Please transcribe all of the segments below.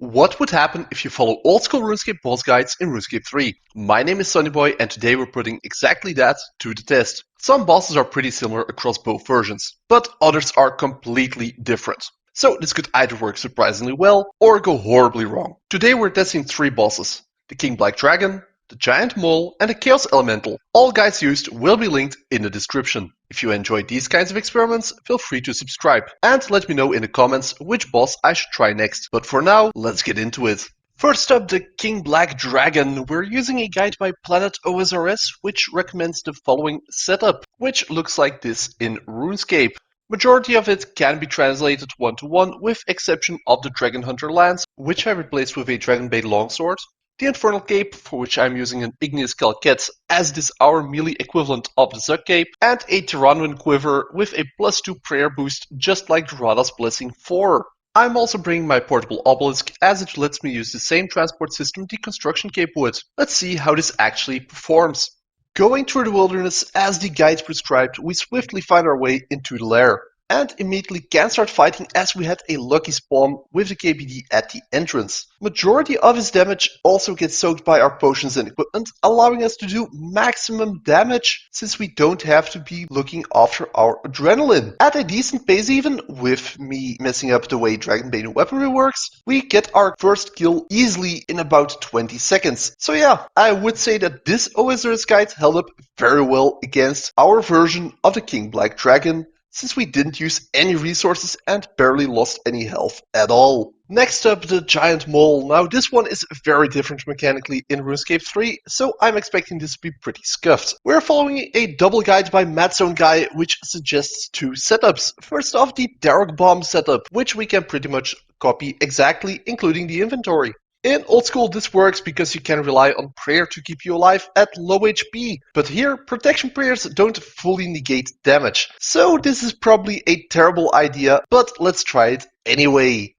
What would happen if you follow old school RuneScape boss guides in RuneScape 3? My name is Sonnyboy and today we're putting exactly that to the test. Some bosses are pretty similar across both versions, but others are completely different. So this could either work surprisingly well or go horribly wrong. Today we're testing 3 bosses: the King Black Dragon, the Giant Mole and the Chaos Elemental. All guides used will be linked in the description. If you enjoy these kinds of experiments, feel free to subscribe and let me know in the comments which boss I should try next. But for now, let's get into it. First up, the King Black Dragon. We're using a guide by Planet OSRS, which recommends the following setup, which looks like this in RuneScape. Majority of it can be translated one-to-one, with exception of the Dragon Hunter lance, which I replaced with a Dragonbait longsword. The Infernal Cape, for which I'm using an Igneous Calquette, as it is our melee equivalent of the Zug Cape, and a Tyrannuan Quiver with a +2 prayer boost, just like the Radha's Blessing 4. I'm also bringing my portable obelisk, as it lets me use the same transport system the Construction Cape would. Let's see how this actually performs. Going through the wilderness as the guide prescribed, we swiftly find our way into the lair, and immediately can start fighting as we had a lucky spawn with the KBD at the entrance. Majority of his damage also gets soaked by our potions and equipment, allowing us to do maximum damage since we don't have to be looking after our adrenaline. At a decent pace even, with me messing up the way Dragonbait weaponry works, we get our first kill easily in about 20 seconds. So yeah, I would say that this OSRS guide held up very well against our version of the King Black Dragon, since we didn't use any resources and barely lost any health at all. Next up, the Giant Mole. Now this one is very different mechanically in RuneScape 3, so I'm expecting this to be pretty scuffed. We're following a double guide by Madzone Guy, which suggests 2 setups. First off, the Dharok bomb setup, which we can pretty much copy exactly, including the inventory. In Old School, this works because you can rely on prayer to keep you alive at low HP, but here protection prayers don't fully negate damage. So this is probably a terrible idea, but let's try it anyway.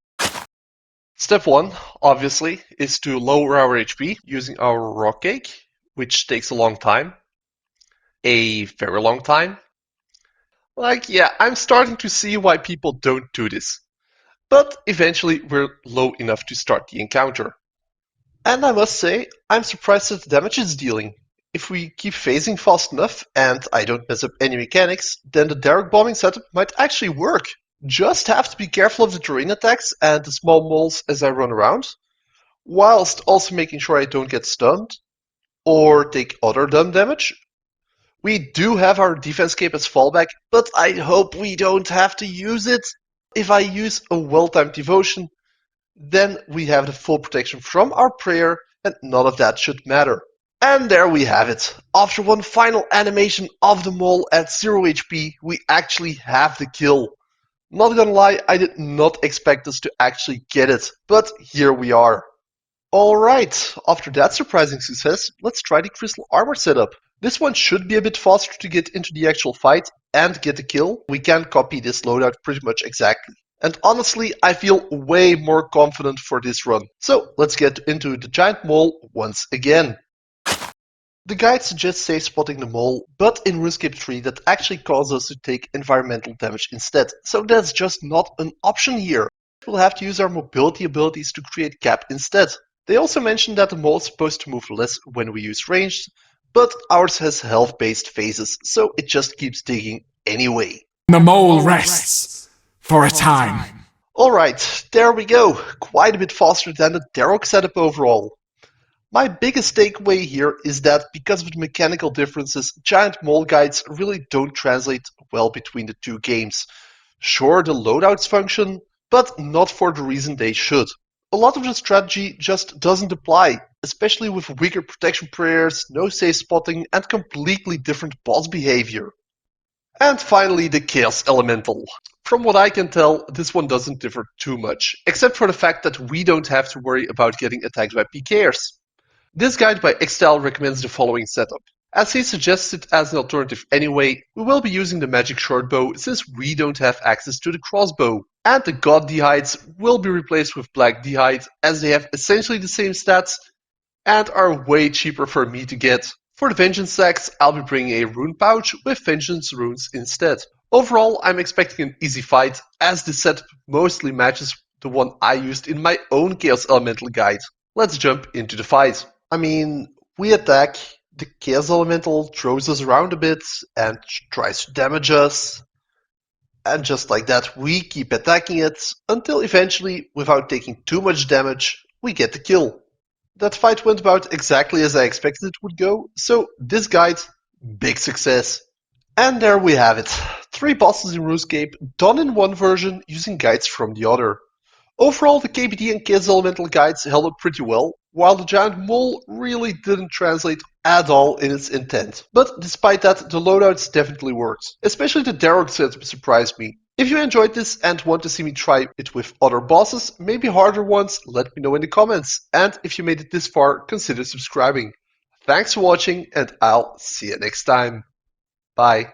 Step 1, obviously, is to lower our HP using our rock cake, which takes a long time. A very long time. I'm starting to see why people don't do this. But eventually we're low enough to start the encounter. And I must say, I'm surprised at the damage it's dealing. If we keep phasing fast enough, and I don't mess up any mechanics, then the Dharok bombing setup might actually work. Just have to be careful of the terrain attacks and the small moles as I run around, whilst also making sure I don't get stunned, or take other dumb damage. We do have our defense cape as fallback, but I hope we don't have to use it. If I use a well-timed devotion, then we have the full protection from our prayer, and none of that should matter. And there we have it. After one final animation of the mole at 0 HP, we actually have the kill. Not gonna lie, I did not expect us to actually get it, but here we are. Alright, after that surprising success, let's try the Crystal Armour setup. This one should be a bit faster to get into the actual fight and get the kill. We can copy this loadout pretty much exactly. And honestly, I feel way more confident for this run. So let's get into the Giant Mole once again. The guide suggests safe spotting the mole, but in RuneScape 3 that actually causes us to take environmental damage instead. So that's just not an option here. We'll have to use our mobility abilities to create cap instead. They also mention that the mole is supposed to move less when we use ranged, but ours has health-based phases, so it just keeps digging anyway. The mole rests for a time. Alright, there we go. Quite a bit faster than the Dharok setup overall. My biggest takeaway here is that because of the mechanical differences, Giant Mole guides really don't translate well between the 2 games. Sure, the loadouts function, but not for the reason they should. A lot of the strategy just doesn't apply, especially with weaker protection prayers, no safe spotting, and completely different boss behavior. And finally, the Chaos Elemental. From what I can tell, this one doesn't differ too much, except for the fact that we don't have to worry about getting attacked by PKers. This guide by X-Style recommends the following setup. As he suggests it as an alternative anyway, we will be using the magic shortbow since we don't have access to the crossbow. And the God Dehides will be replaced with Black Dehide, as they have essentially the same stats and are way cheaper for me to get. For the Vengeance sacks, I'll be bringing a rune pouch with Vengeance runes instead. Overall, I'm expecting an easy fight, as this setup mostly matches the one I used in my own Chaos Elemental guide. Let's jump into the fight. I mean, we attack, the Chaos Elemental throws us around a bit and tries to damage us. And just like that, we keep attacking it until eventually, without taking too much damage, we get the kill. That fight went about exactly as I expected it would go, so this guide, big success. And there we have it. 3 bosses in RuneScape, done in one version using guides from the other. Overall, the KBD and Chaos Elemental guides held up pretty well, while the Giant Mole really didn't translate at all in its intent. But despite that, the loadouts definitely worked. Especially the Dharok setup surprised me. If you enjoyed this and want to see me try it with other bosses, maybe harder ones, let me know in the comments. And if you made it this far, consider subscribing. Thanks for watching, and I'll see you next time. Bye.